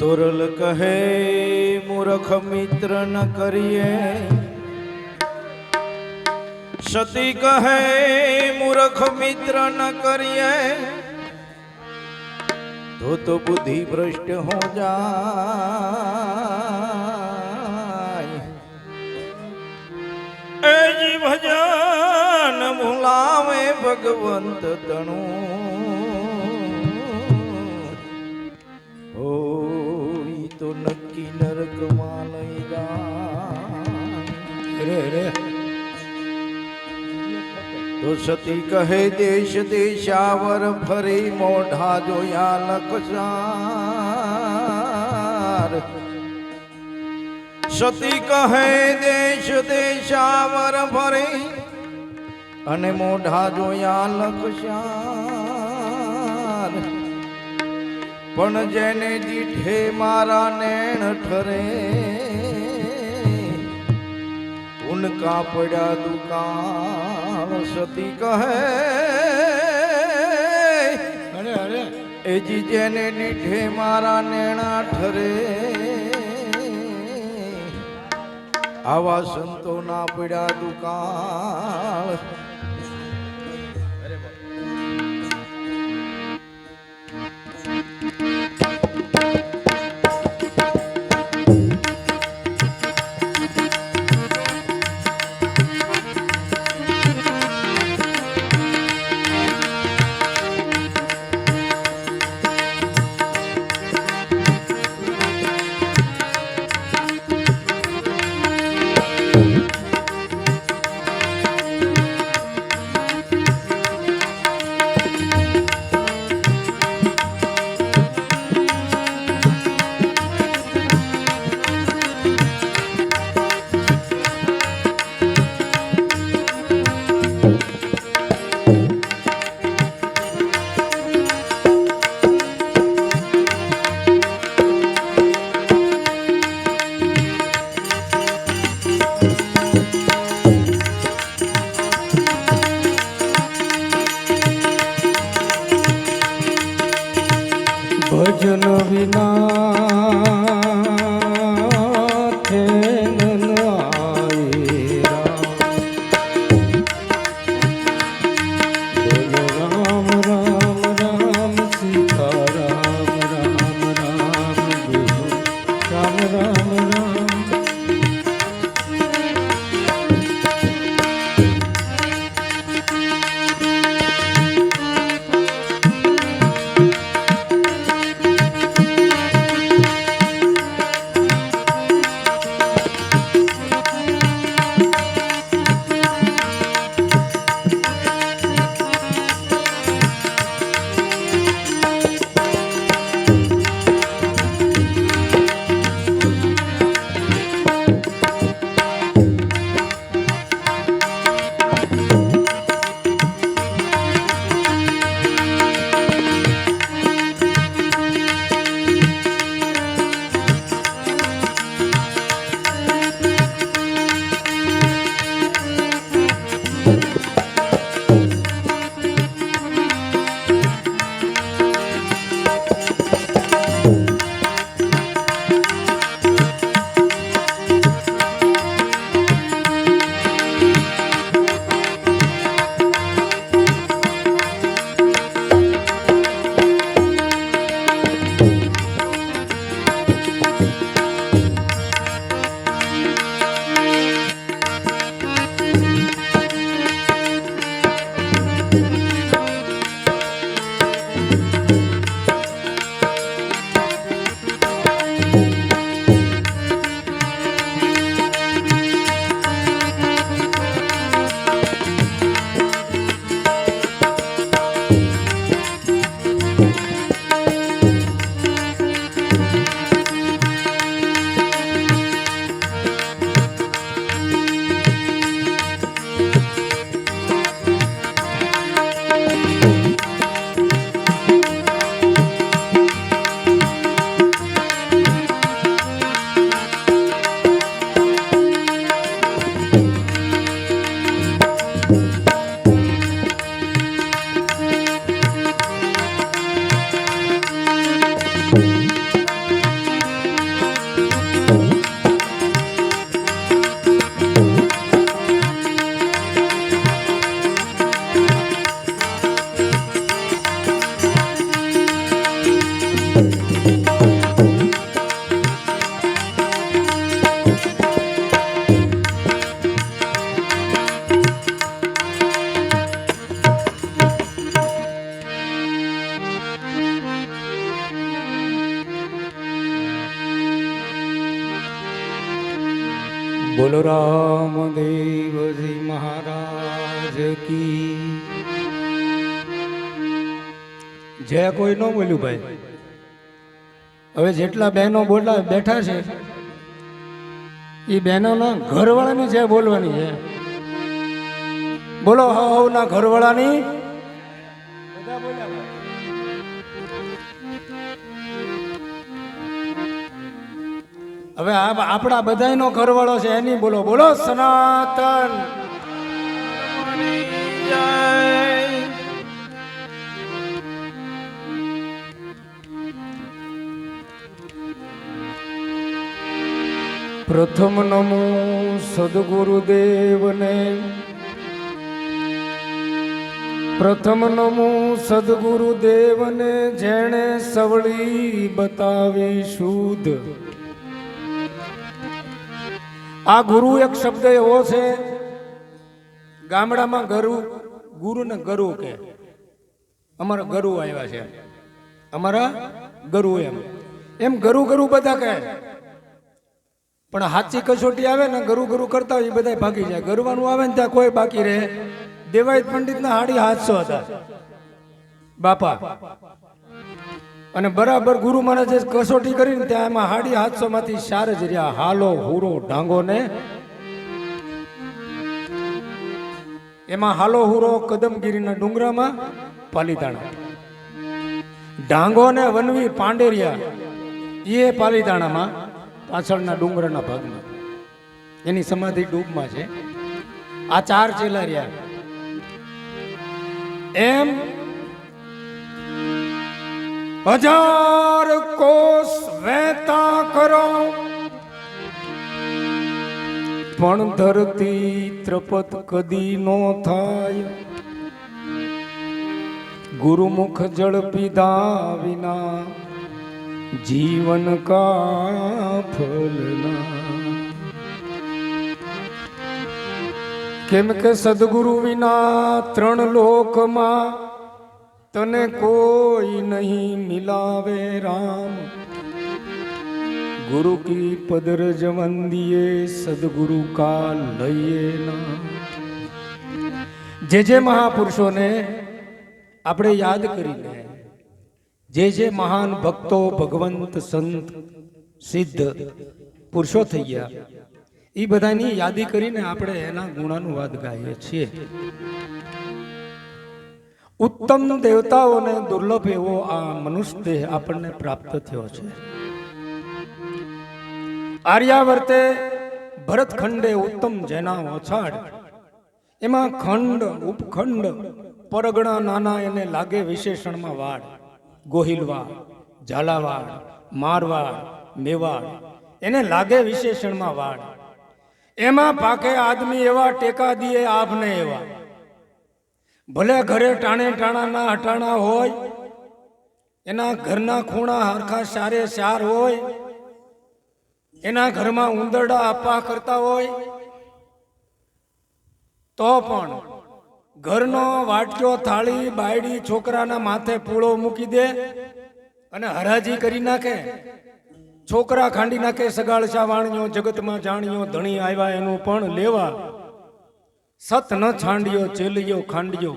તોરલ કહે મૂર્ખ મિત્ર ન કરીએ, સતી કહે મૂર્ખ મિત્ર ન કરીએ, તો બુद्धि भ्रष्ट हो जाए। ए जी भजन भुलावे भगवंत तणु, हो तो नक्की नरक માં લઈ જાય રે। तो सती कहे देश देशावर फरी मोढ़ा जोया लक्षार। सती कहे देश देशावर फरी अने मोढ़ा जोया लक्षार। पण जेने दीठे मारा नैण ठरे, उनका पड़ा दुकान। सती कहे अरे अरे ए जी जेने डीठे मारा नैणा ठरे, आवा संतो ना पड़ा दुकान। भजन विना चैन आए राम। बोलो राम राम राम सीता राम राम राम, बोलो राम राम राम। બોલો રામદેવજી મહારાજ કી જય. કોઈ ન બોલ્યું ભાઈ. હવે જેટલા બહેનો બોલા બેઠા છે એ બહેનોના ઘરવાળાની જય બોલવાની છે. બોલો હવના ઘરવાળાની. બધા બોલ્યા. હવે આપણા બધાનો ઘરવાળો છે એની બોલો. બોલો સનાતન. પ્રથમ નમો સદગુરુદેવને. પ્રથમ નમો સદગુરુદેવને જેણે સવળી બતાવી શુદ્ધ. આ ગુરુ એક શબ્દ એવો છે, ગામડામાં ગુરુ ને ગરુ કે. અમારા ગરુ આવ્યા છે, અમારા ગરુ એમ ગરુ બધા કહે. પણ હાચી કસોટી આવે ને ગરુ કરતા હોય એ બધા ભાગી જાય. ગરવાનું આવે ને ત્યાં કોઈ બાકી રહે. દેવાયત પંડિતના 750 હતા બાપા. અને બરાબર ગુરુ મહારાજે કસોટી કરીને ત્યાં એમાં 750 માંથી 4 જ રહ્યા. હાલો, હુરો, ઢાંગો ને એમાં હાલો હુરો કદમગીરીના ડુંગરામાં પાલીતાણા, ઢાંગો ને વનવી પાંડેરિયા એ પાલીતાણામાં પાછળના ડુંગરના ભાગમાં એની સમાધિ ડૂબમાં છે. આ 4 ચેલા રહ્યા. એમ 1000 કોષ વહેતા કરો પણ ધરતી ત્રપત કદી નો થાય. ગુરુમુખ જળ પીધા વિના જીવન કા ફલના. કેમ કે સદગુરુ વિના 3 લોકમાં તને કોઈ નહીં મિલાવે રામ. ગુરુ કી પદરજ વંદિયે સદગુરુ કા લઈએ ના. જે મહાપુરુષોને આપણે યાદ કરીને, જે મહાન ભક્તો, ભગવંત, સંત, સિદ્ધ પુરુષો થઈ ગયા, એ બધાની યાદી કરીને આપણે એના ગુણાનુવાદ ગાઈએ છીએ. ઉત્તમ દેવતાઓને દુર્લભ એવો આ મનુષ્ય દેહ આપણને પ્રાપ્ત થયો છે. આર્યાવર્તે ભરતખંડે ઉત્તમ જેના ઓછાડ. એમાં ખંડ, ઉપખંડ, પરગણા નાના એને લાગે વિશેષણમાં વાડ. ગોહિલવાડ, ઝાલાવાડ, મારવાડ, મેવાડ એને લાગે વિશેષણમાં વાડ. એમાં પાકે આદમી એવા, ટેકા દીએ આભને એવા. ભલે ઘરે ટાણાના હટાણા હોય, એના ઘરના ખૂણા હરખા 4 હોય, એના ઘરમાં ઉંદરડા આપા કરતા હોય, તો પણ ઘરનો વાટક્યો, થાળી, બાયડી છોકરાના માથે પૂળો મૂકી દે અને હરાજી કરી નાખે. છોકરા ખાંડી નાખે. સગાળશા વાણિયો જગતમાં જાણ્યો, ધણી આવ્યા એનું પણ લેવા. સત ન છાંડ્યો, ચેલિયો ખાંડ્યો,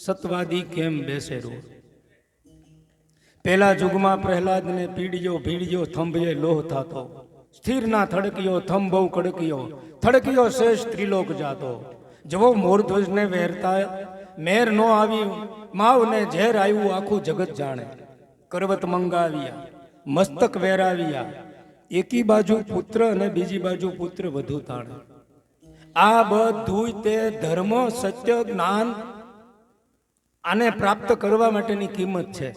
સતવાદી કેમ બેસે રો. પેલા યુગમાં પ્રહલાદને પીડ્યો, ભીડ્યો, થંભે લોહ થાતો. સ્થિર ના થડક્યો, થંભ બહુ કડક્યો, થડક્યો શેષ ત્રિલોક જાતો. જવો મોરધ્વજને વેરતા મેર નો આવી, માવને ઝેર આવ્યું આખું જગત જાણે. કરવત મંગાવ્યા, મસ્તક વેરાવ્યા, એકી બાજુ પુત્ર અને બીજી બાજુ પુત્ર વધુ તાણે. આ બધું તે ધર્મ, સત્ય, જ્ઞાન આને પ્રાપ્ત કરવા માટેની કિંમત છે.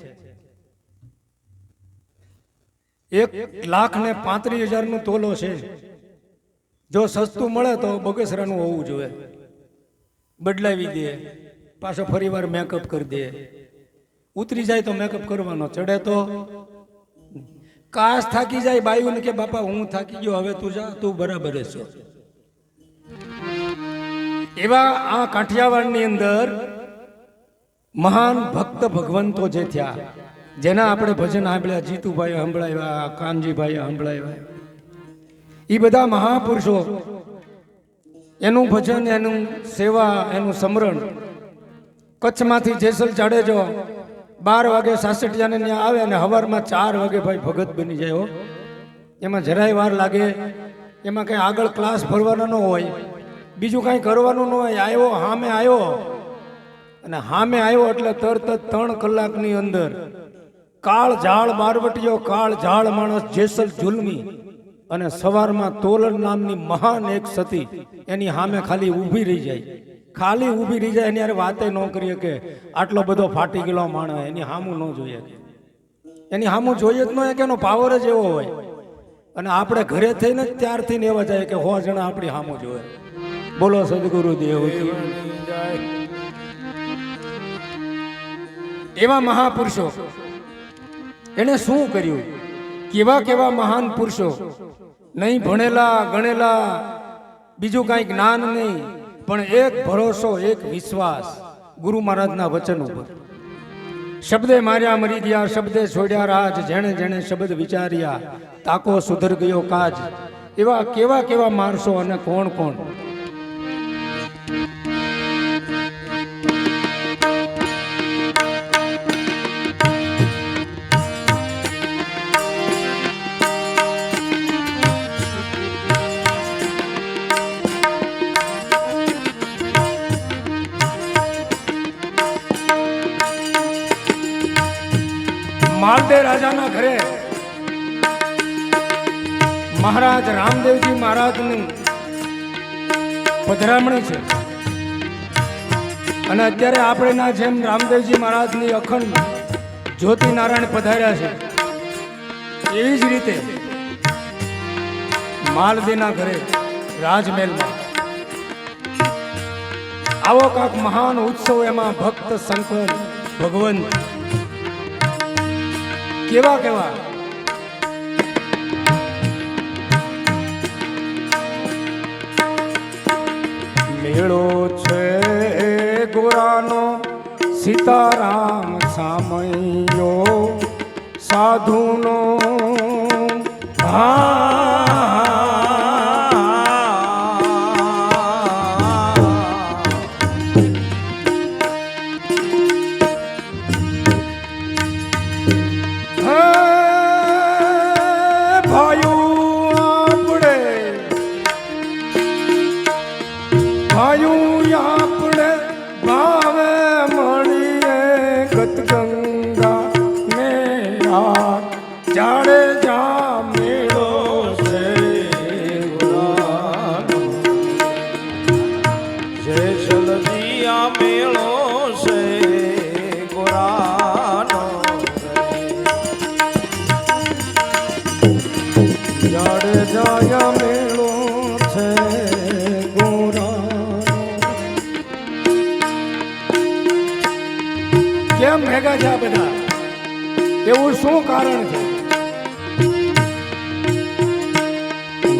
1,35,000 નું તોલો છે. જો સસ્તું મળે તો બગસરાનું હોવું જોઈએ. બદલાવી દે, પાછો ફરી વાર મેકઅપ કરી દે. ઉતરી જાય તો મેકઅપ કરવાનો, ચડે તો કાશ થાકી જાય બાયું કે બાપા હું થાકી ગયો, હવે તું જા, તું બરાબર છો. એવા આ કાઠિયાવાડની અંદર મહાન ભક્ત ભગવંતો જે થયા, જેના આપણે ભજન સાંભળ્યા, જીતુભાઈ સંભળાવ્યા, કાનજીભાઈ સંભળાવ્યા, એ બધા મહાપુરુષો એનું ભજન, એનું સેવા, એનું સમરણ. કચ્છમાંથી જેસલ જાડેજો 12 વાગે સાસઠિયાને ત્યાં આવે અને સવારમાં 4 વાગે ભાઈ ભગત બની જાય હો. એમાં જરાય વાર લાગે, એમાં કંઈ આગળ ક્લાસ ભરવાનો ન હોય, બીજું કાંઈ કરવાનું ન હોય. આવ્યો અને સામે આવ્યો એટલે તરત જ 3 કલાકની અંદર કાળ ઝાડ બારવટીયો, કાળ ઝાડ માણસ જેસલ જુલમી અને સવારમાં તોલન નામની મહાન એક સતી એની સામે ખાલી ઊભી રહી જાય, એની યાર વાતે ન કરીએ કે આટલો બધો ફાટી ગયેલો માણસ એની સામું ન જોઈએ, એની સામું જોઈએ જ ન હોય કે એનો પાવર જ એવો હોય. અને આપણે ઘરે થઈને જ ત્યારથી ને એવા જાય કે 100 જણા આપણી સામું જોવે. બોલો સદગુરુ દેવ. એવા મહાપુરુષો એને શું કર્યું? કેવા મહાન પુરુષો, નહીં ભણેલા ગણેલા, બીજું કાંઈ જ્ઞાન નહીં, પણ એક ભરોસો, એક વિશ્વાસ ગુરુ મહારાજના વચન ઉપર. શબ્દે માર્યા મરી ગયા, શબ્દે છોડ્યા રાજ, જેણે જેણે શબ્દ વિચાર્યા તાકો સુધર ગયો કાજ. એવા કેવા માણસો અને કોણ કોણ. માલદે રાજાના ઘરે મહારાજ રામદેવજી મહારાજની પધરામણી છે. અને અત્યારે આપણે જેમ રામદેવજી મહારાજની અખંડ જ્યોતિ નારાયણ પધાર્યા છે, એવી જ રીતે માલદેના ઘરે રાજમહેલમાં આવો કાંક મહાન ઉત્સવ. એમાં ભક્ત શંકર ભગવંત કેવા મેળો છે ગોરાનો સીતારામ સામૈયો સાધુનો કેમ ભેગા છે બધા? એવું શું કારણ છે?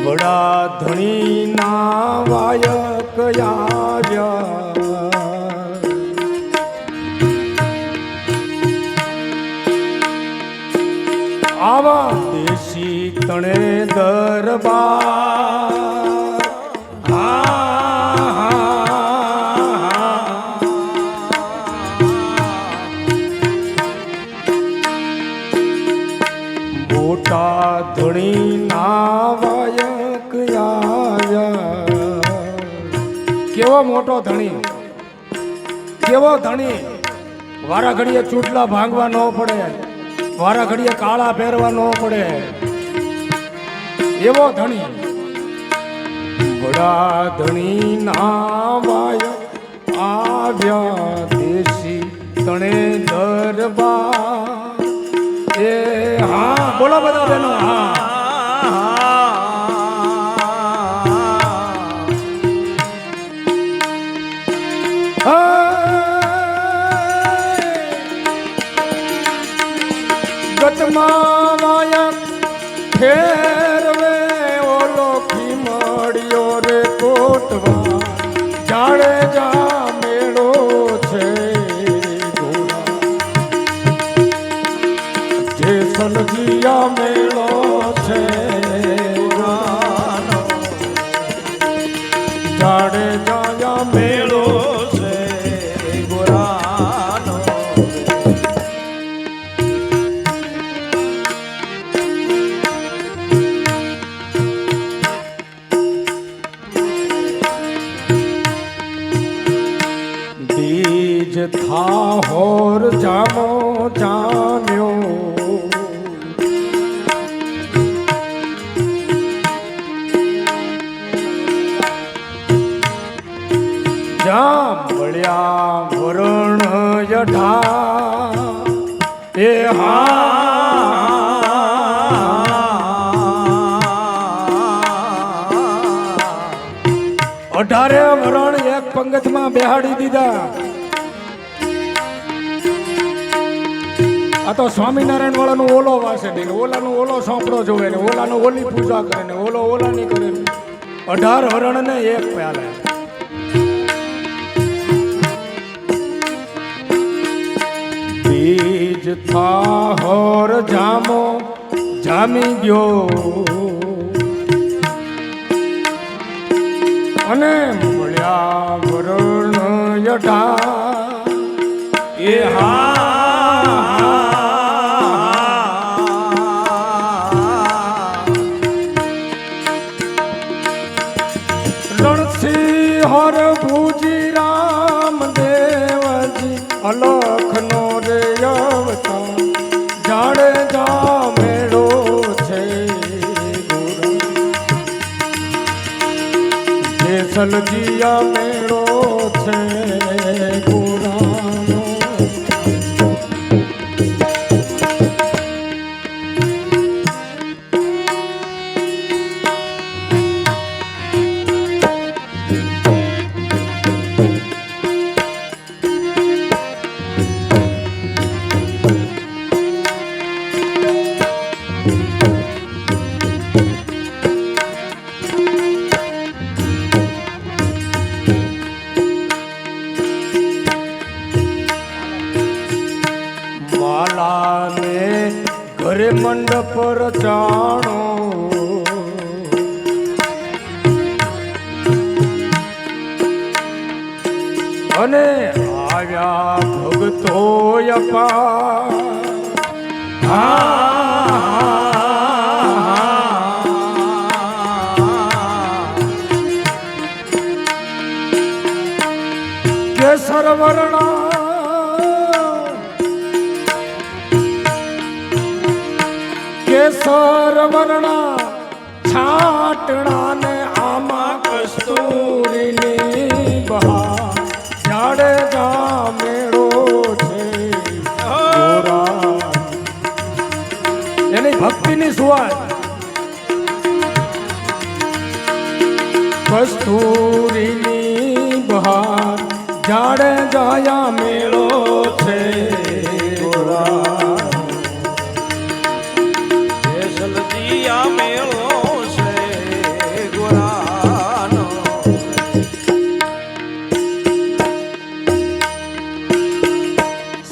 વડા ધણી ના વાયક આવ્યા, આવા દેશી તણે દરબાર. મોટા ધણી ના વાયક આવ્યા. કેવો મોટો ધણી, કેવો ધણી! વારા ઘડીએ ચૂંટલા ભાંગવા ન પડે, વારા ઘડીએ કાળા પહેરવા ન પડે, એવો ધણી. બડા ધણી ના વાયક આવ્યા, દેશી તણે દરબાર. એ હા બોલો બધા બેનો. ગતમાં વાયક ફેરવે ઓલો ખીમડિયો રે કોટવા, જાડે જા મેળો છે જેસલજીયા મેળો છે. જાડે યઢા એ અઢારે વરણ એક પંગતમાં બેહાડી દીધા. આ તો સ્વામિનારાયણ વાળાનું ઓલો વાસે ને ઓલાનું ઓલો સોંપડો જોવે ને ઓલાનું ઓલી પૂજા કરે ને ઓલો ઓલાની કરે ને 18 હરણ ને એક પ્યાલે. બીજ થા હર જામો જામી ગયો અને મળ્યા વરણ યઢા એ લણસી હર ભુજી રામ દેવજી અલખ નો રે અવતાર જાડે જા મેળો છે જેસલજીયા મેળો છે ગોરાનો. માલાને ઘરે મંડપ રચાણો અને આવ્યા ભગતો કેસર વર્ણા કેસર વર્ણા છાટણા ને આમાં કસ્તુરીની બહાર જાડે જા મેળો છે ગોરા. એની ભક્તિની સુવાસ કસ્તુરીની બહાર જાડે જાયા મેળો છે ગોરા. જલદિયા મેળો છે ગોરાનો.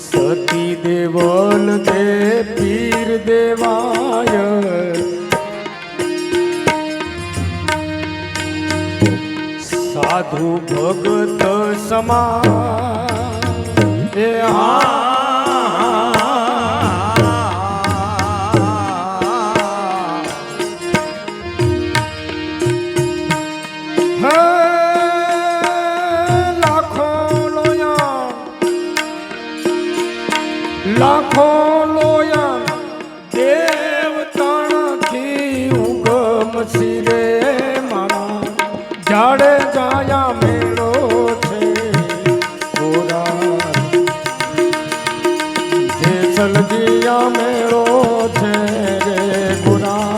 સતી દેવલ દે પીર દેવાય સાધુ ભગત સમા એ લાખો લોયા દેવતાણથી ઉગમ સિરે મારા જાડે જાયા મેળો છે ગોરા. જેસલજીયા મેળો છે રે ગોરા.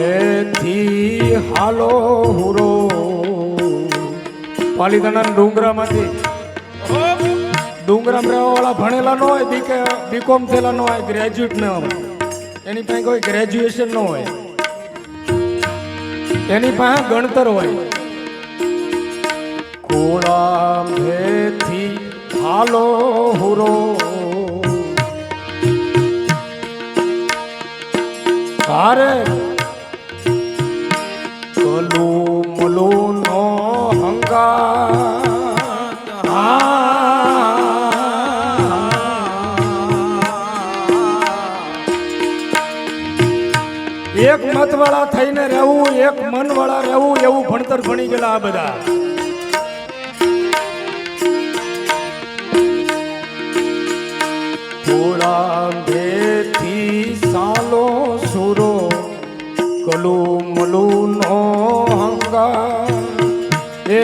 કોળાંબેથી હાલો હુરો પાલીતાણા ડુંગરામાંથી ડુંગરામ રહેવાવાળા ભણેલા ન હોય બીકોમ થયેલા ન હોય ગ્રેજ્યુએટ ન હોય એની પાસે કોઈ ગ્રેજ્યુએશન ન હોય એની પાસે ગણતર હોય. કોળાંબેથી હાલો હુરો તારે કલુ મલુ નો હંગા એક મત વાળા થઈને રહેવું, એક મન વાળા રહેવું, એવું ભણતર ભણી ગયેલા આ બધા. થોડા ભેથી સાલો સુરો કલુ મલુ નો હંગા એ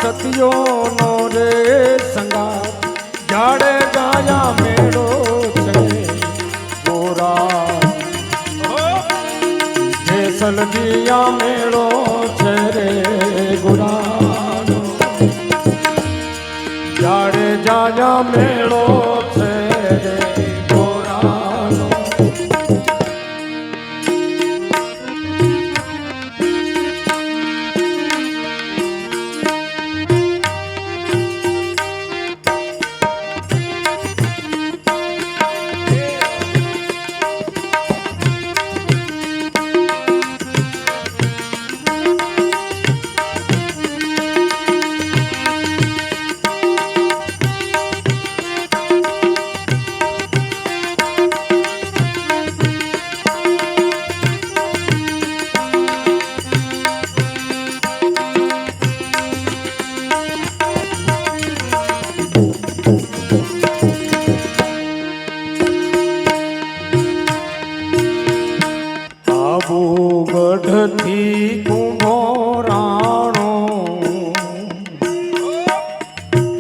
સતિયો નો રે સંગાર જાડે ગાયા મેળો છે ગોરા જેસલજીયા મેળો છે રે ગોરા જાડે જાયા મેળો છે રે ગોરા ગઢથી કુંભો રાણો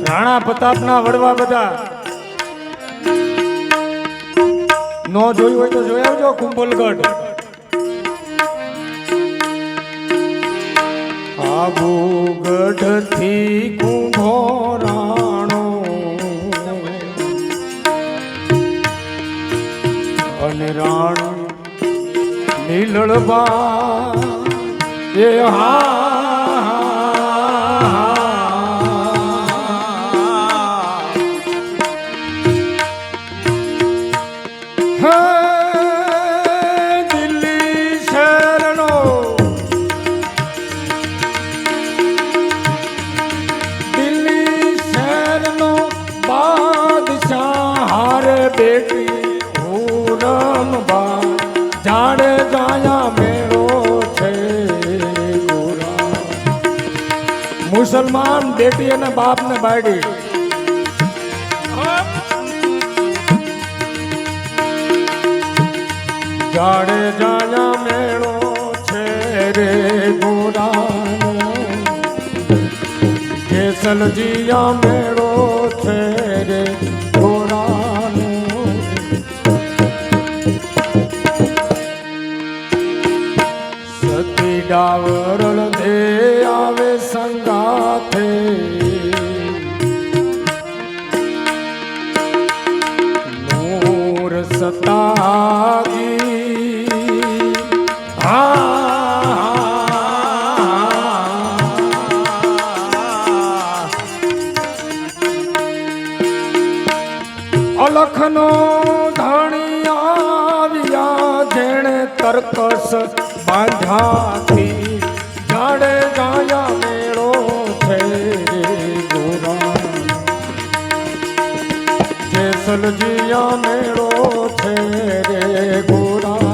રાણા પ્રતાપના વડવા બધા નો જોયું હોય તો જોઈ આવજો કુંભલગઢ. આબુ ગઢથી કુંભો રાણો અને રાણ નીલળબા એ દિલ્હી શહેરનો બાદશાહ હારે બેટી હુરમબા જાડે જાયા મેળો છે ગોરા. મુસલમાન બેટી અને બાપ ને બાડી જાડે જાયા મેળો છે રે ગોરા. કેસલજીયા મેળો છે રે ગોરા. ડાવરલ દે આવે સંગાથે નૂર સતાગી અલખનો ધણી આવ્યા જેણે તરકસ બાંધાથી જાડે ગાયા મેળો છે રે ગોરા. જેસલજીયા મેળો છે રે ગોરા.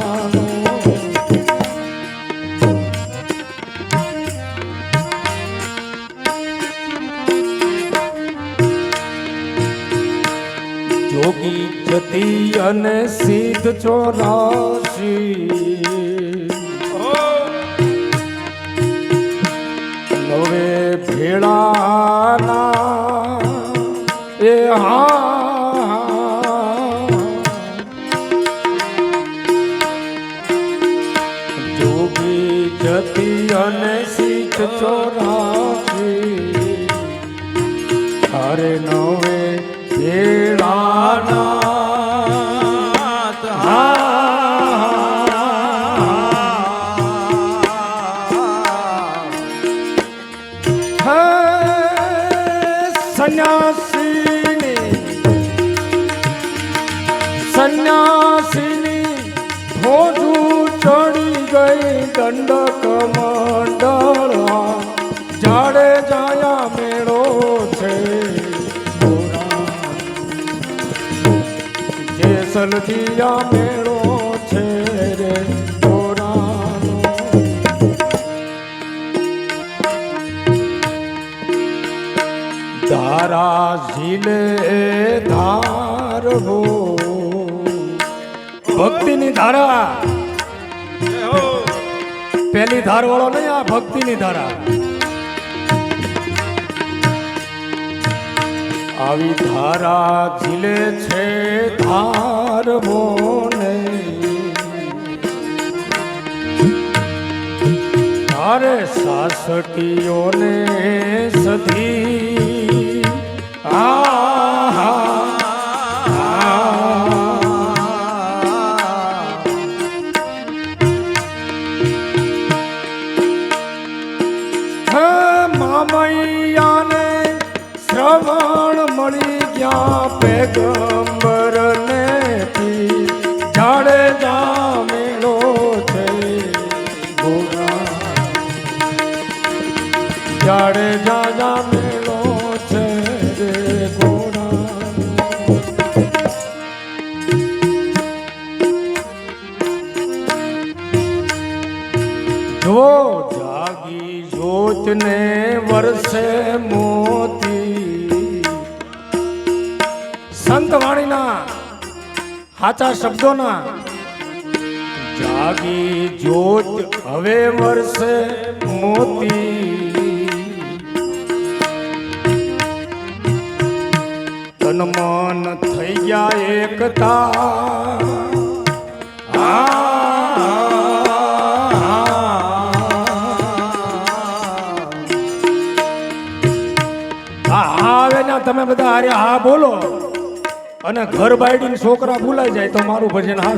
જોગી જતી અને સિદ્ધ 84 નવે ભેળાના એ જોગી જતી અને સિદ્ધ 84 અરે નવે ભેળાના સંન્યાસીની ધોજુ ચડી ગઈ નહીં દંડક મંડળ જાડે જાયા મેળો છે જેસલજીયા મેળો છે રે ગોરાનો. ધારા ઝીલે ધારવો ભક્તિની ધારા પેલી ધાર વાળો નહીં આ ભક્તિની ધારા. આવી ધારા ઝીલે છે ધારવો ને તારે સાસટીઓને સધી મામૈયાને શ્રવણ મળી ગયા પેગંબર ને જાડે જા મેળો છે ગોરા જાડે જા મેળો છે રે ગોરા. જો જાગી જોત ને વરસે મોતી સંત વાણીના સાચા શબ્દોના જાગી જોત હવે વરસે મોતી તન મન થઈ ગયા એકતા આવે ના તમે બધા અરે હા બોલો અને ઘર બાયડીને છોકરા ભૂલાઈ જાય તો મારું ભજન હા